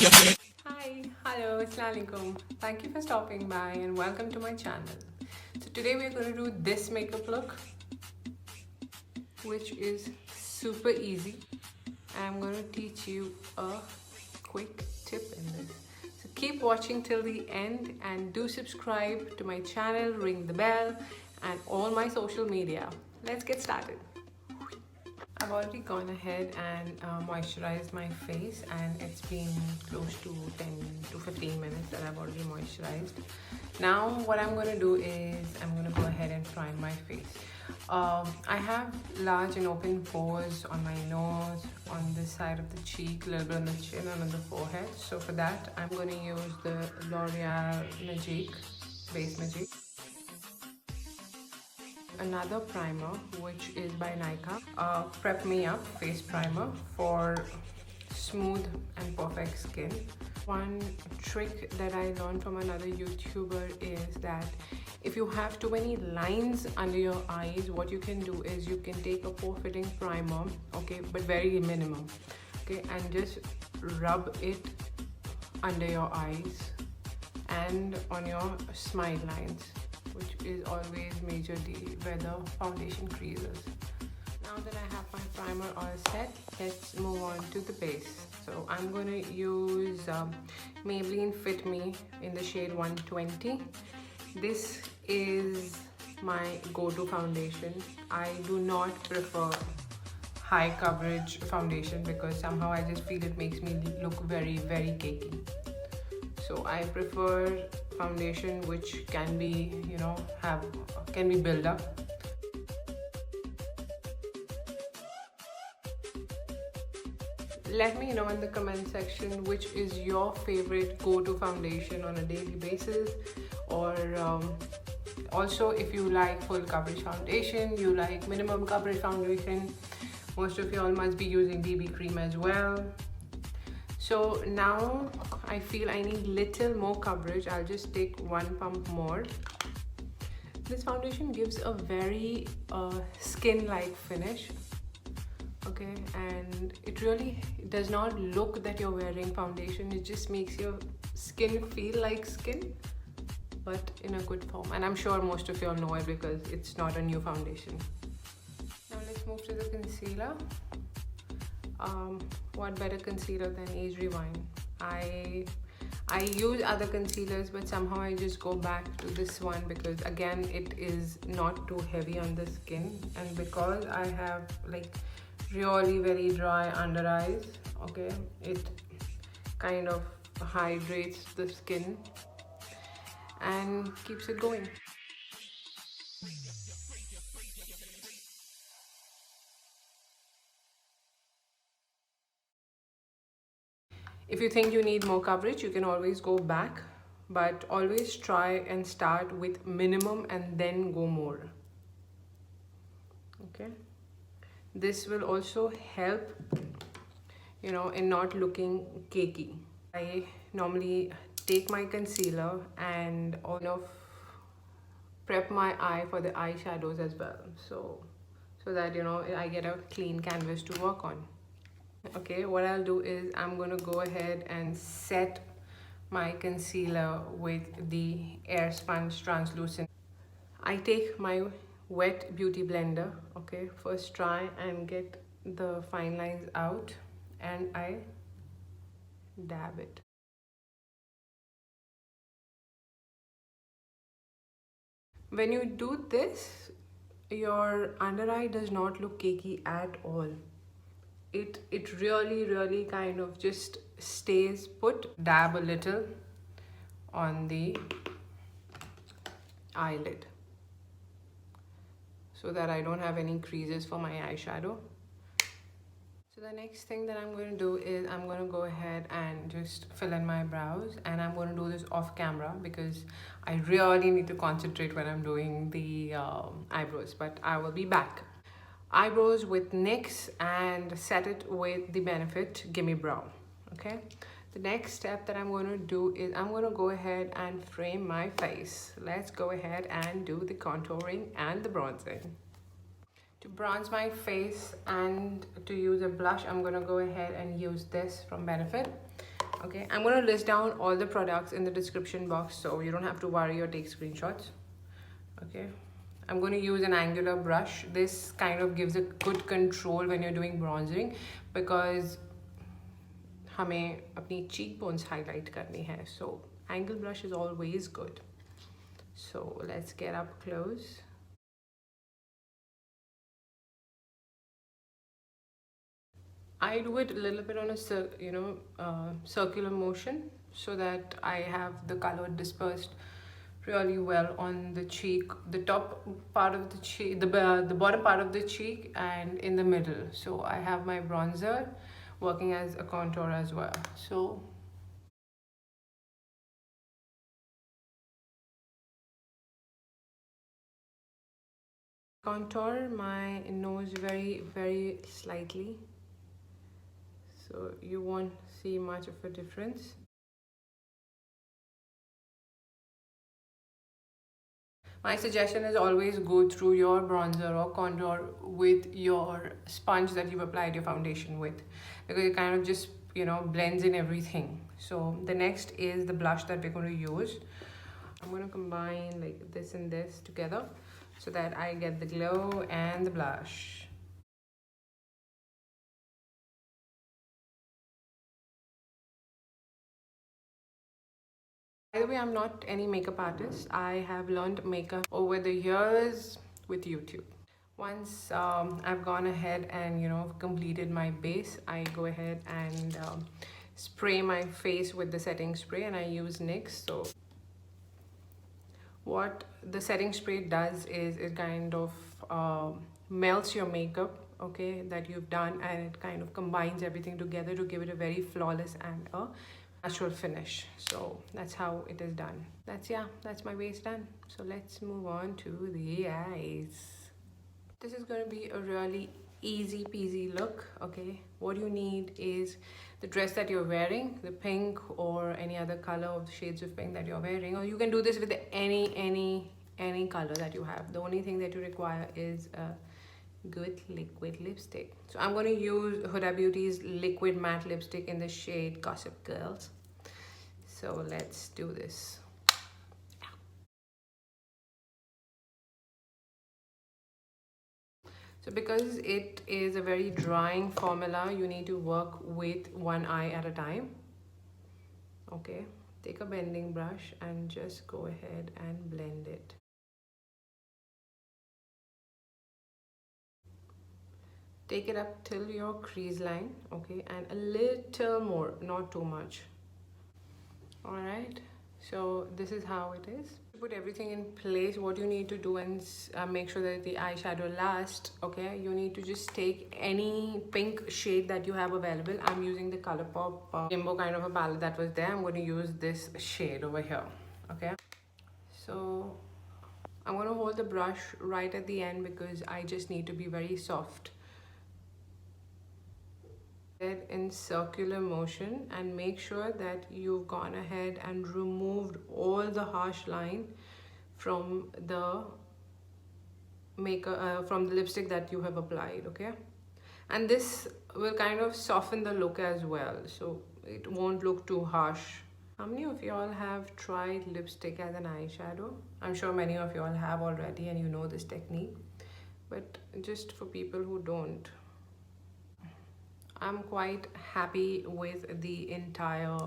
Hi, hello, Assalamualaikum. Thank you for stopping by and welcome to my channel. So today we're going to do this makeup look, which is super easy. I'm going to teach you a quick tip in this. So keep watching till the end and do subscribe to my channel, ring the bell and all my social media. Let's get started. I've already gone ahead and moisturized my face, and it's been close to 10 to 15 minutes that I've already moisturized. Now what I'm going to do is I'm going to go ahead and prime my face. I have large and open pores on my nose, on this side of the cheek, a little bit on the chin and on the forehead. So for that I'm going to use the L'Oreal Magique Base Magique. Another primer, which is by Nykaa, Prep Me Up face primer for smooth and perfect skin. One trick that I learned from another YouTuber is that if you have too many lines under your eyes, what you can do is you can take a pore fitting primer, okay, but very minimum, okay, and just rub it under your eyes and on your smile lines, which is always major deal where the foundation creases. Now that I have my primer all set, let's move on to the base. So I'm going to use Maybelline Fit Me in the shade 120. This is my go-to foundation. I do not prefer high coverage foundation because somehow I just feel it makes me look very cakey. So I prefer foundation which can be, can be built up. Let me know in the comment section which is your favorite go-to foundation on a daily basis, or also if you like full coverage foundation, you like minimum coverage foundation. Most of y'all must be using BB cream as well. So now I feel I need little more coverage. I'll just take one pump more. This foundation gives a very skin-like finish, okay, and it really does not look that you're wearing foundation. It just makes your skin feel like skin, but in a good form. And I'm sure most of y'all know it because it's not a new foundation. Now let's move to the concealer. What better concealer than 𝐏𝐫𝐸? I use other concealers, but somehow I just go back to this one because again it is not too heavy on the skin, and because I have like really very dry under eyes, okay, it kind of hydrates the skin and keeps it going. If you think you need more coverage, you can always go back, but always try and start with minimum and then go more. Okay, this will also help, in not looking cakey. I normally take my concealer and prep my eye for the eyeshadows as well, so that I get a clean canvas to work on. Okay, what I'll do is I'm going to go ahead and set my concealer with the Airspun translucent. I take my wet beauty blender, okay, first try and get the fine lines out and I dab it. When you do this, your under eye does not look cakey at all. It really kind of just stays put. Dab a little on the eyelid so that I don't have any creases for my eyeshadow. So the next thing that I'm going to do is I'm going to go ahead and just fill in my brows, and I'm going to do this off camera because I really need to concentrate when I'm doing the eyebrows, but I will be back. Eyebrows with NYX and set it with the Benefit Gimme Brow. Okay, the next step that I'm going to do is I'm going to go ahead and frame my face. Let's go ahead and do the contouring and the bronzing. To bronze my face and to use a blush, I'm going to go ahead and use this from Benefit. Okay, I'm going to list down all the products in the description box so you don't have to worry or take screenshots. Okay, I'm going to use an angular brush. This kind of gives a good control when you're doing bronzing because हमें अपनी cheekbones highlight करनी है, so angle brush is always good. So let's get up close. I do it a little bit on a circular motion so that I have the color dispersed really well on the cheek, the top part of the cheek, the bottom part of the cheek, and in the middle. So I have my bronzer working as a contour as well. So contour my nose very slightly, so you won't see much of a difference. My suggestion is always go through your bronzer or contour with your sponge that you've applied your foundation with, because it kind of just blends in everything. So the next is the blush that we're going to use. I'm going to combine like this and this together so that I get the glow and the blush. By the way, I'm not any makeup artist. I have learned makeup over the years with YouTube. Once I've gone ahead and completed my base, I go ahead and spray my face with the setting spray, and I use NYX. So what the setting spray does is it kind of melts your makeup, okay, that you've done, and it kind of combines everything together to give it a very flawless and a natural finish. So that's how it is done. That's my base done. So let's move on to the eyes. This is going to be a really easy peasy look. Okay, what you need is the dress that you're wearing, the pink or any other color of the shades of pink that you're wearing, or you can do this with any color that you have. The only thing that you require is a good liquid lipstick. So I'm going to use Huda Beauty's liquid matte lipstick in the shade Gossip Girls. So let's do this. So because it is a very drying formula, you need to work with one eye at a time. Okay, take a bending brush and just go ahead and blend it. Take it up till your crease line, okay, and a little more, not too much. All right, so this is how it is. To put everything in place, what you need to do and make sure that the eyeshadow lasts, okay, you need to just take any pink shade that you have available. I'm using the Colourpop rainbow kind of a palette that was there. I'm going to use this shade over here, okay. So I'm going to hold the brush right at the end because I just need to be very soft. In circular motion and make sure that you've gone ahead and removed all the harsh line from the makeup, from the lipstick that you have applied, okay, and this will kind of soften the look as well, so it won't look too harsh. How many of y'all have tried lipstick as an eyeshadow? I'm sure many of y'all have already and you know this technique, but just for people who don't, I'm quite happy with the entire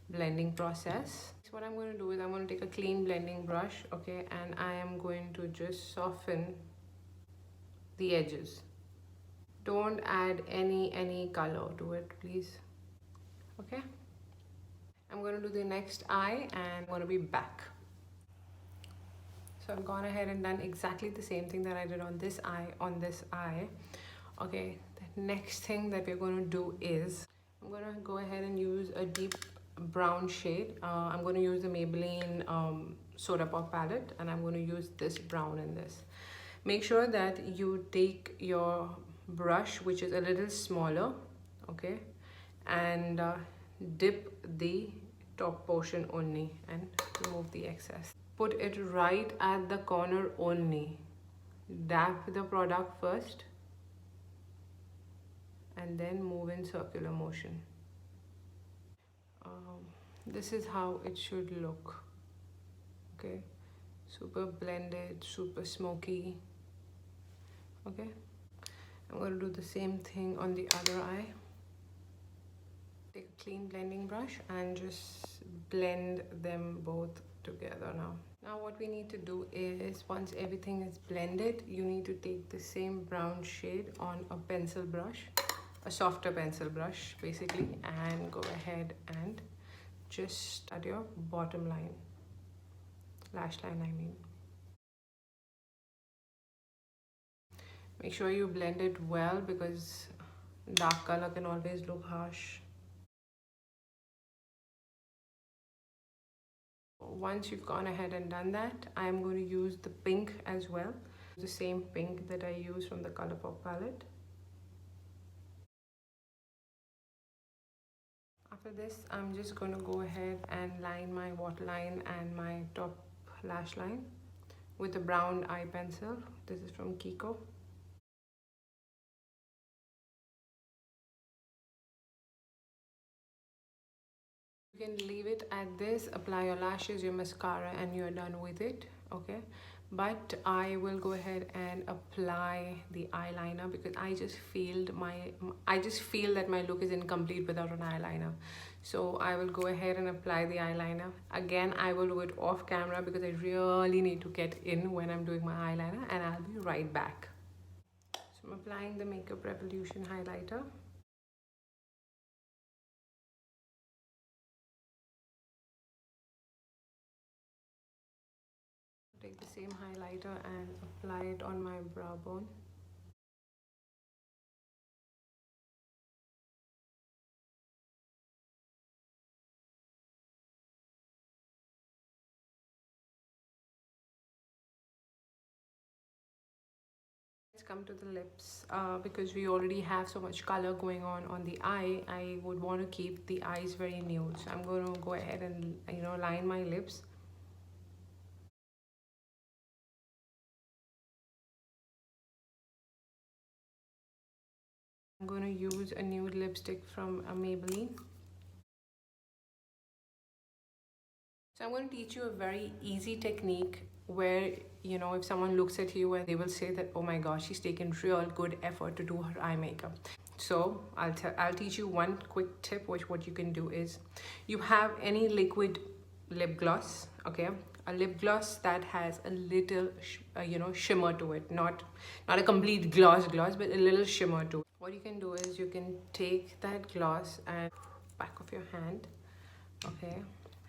blending process. So what I'm going to do is I'm going to take a clean blending brush, okay, and I am going to just soften the edges. Don't add any color to it, please. Okay, I'm going to do the next eye and I'm going to be back. So I've gone ahead and done exactly the same thing that I did on this eye. Okay, the next thing that we're going to do is I'm going to go ahead and use a deep brown shade. I'm going to use the Maybelline Soda Pop palette, and I'm going to use this brown in this. Make sure that you take your brush, which is a little smaller, okay, and dip the top portion only and remove the excess. Put it right at the corner only. Dab the product first and then move in circular motion. this is how it should look. Okay, super blended, super smoky. Okay, I'm going to do the same thing on the other eye. Take a clean blending brush and just blend them both together now. Now what we need to do is, once everything is blended, you need to take the same brown shade on a pencil brush, a softer pencil brush basically, and go ahead and just at your bottom line, lash line I mean. Make sure you blend it well because dark color can always look harsh. Once you've gone ahead and done that, I am going to use the pink as well. The same pink that I use from the Colourpop palette. After this, I'm just going to go ahead and line my waterline and my top lash line with a brown eye pencil. This is from Kiko. You can leave it at this, apply your lashes, your mascara, and you're done with it. Okay, but I will go ahead and apply the eyeliner because I just feel that my look is incomplete without an eyeliner. So I will go ahead and apply the eyeliner. Again, I will do it off camera because I really need to get in when I'm doing my eyeliner, and I'll be right back. So I'm applying the Makeup Revolution highlighter. Take the same highlighter and apply it on my brow bone. Let's come to the lips. Because we already have so much color going on the eye, I would want to keep the eyes very nude. So I'm going to go ahead and line my lips. I'm going to use a nude lipstick from Maybelline. So I'm going to teach you a very easy technique where, if someone looks at you and they will say that, oh my gosh, she's taken real good effort to do her eye makeup. So I'll teach you one quick tip, which what you can do is, you have any liquid lip gloss, okay? A lip gloss that has a little, shimmer to it, not a complete gloss, but a little shimmer to it. What you can do is you can take that gloss and back of your hand, okay?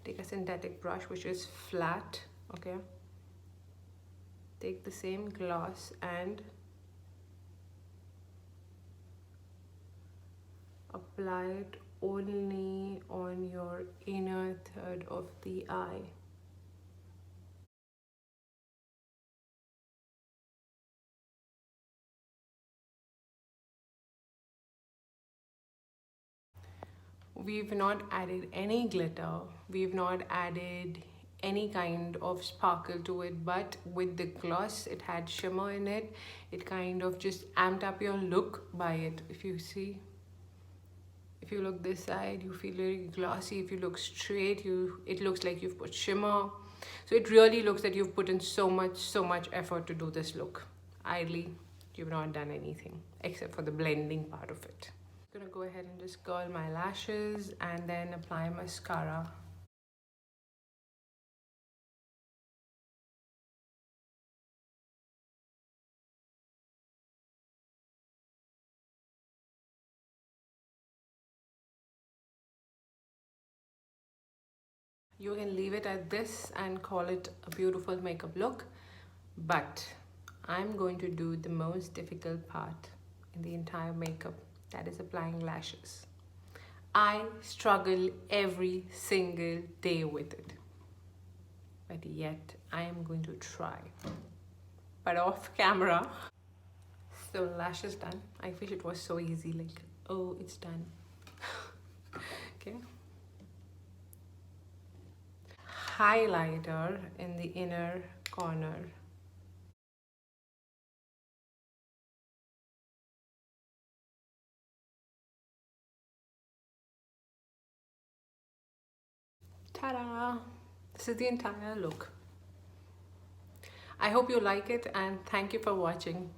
Take a synthetic brush which is flat, okay? Take the same gloss and apply it only on your inner third of the eye. We've not added any glitter, we've not added any kind of sparkle to it, but with the gloss, it had shimmer in it. It kind of just amped up your look by it. If you see, if you look this side, you feel very glossy. If you look straight, it looks like you've put shimmer. So it really looks that you've put in so much effort to do this look. Idly, you've not done anything except for the blending part of it. I'm gonna go ahead and just curl my lashes and then apply mascara. You can leave it at this and call it a beautiful makeup look, but I'm going to do the most difficult part in the entire makeup, that is applying lashes. I struggle every single day with it, but yet I am going to try, but off camera. So lashes done. I wish it was so easy, like, oh, it's done. Okay. Highlighter in the inner corner. Ta-da! This is the entire look. I hope you like it and thank you for watching.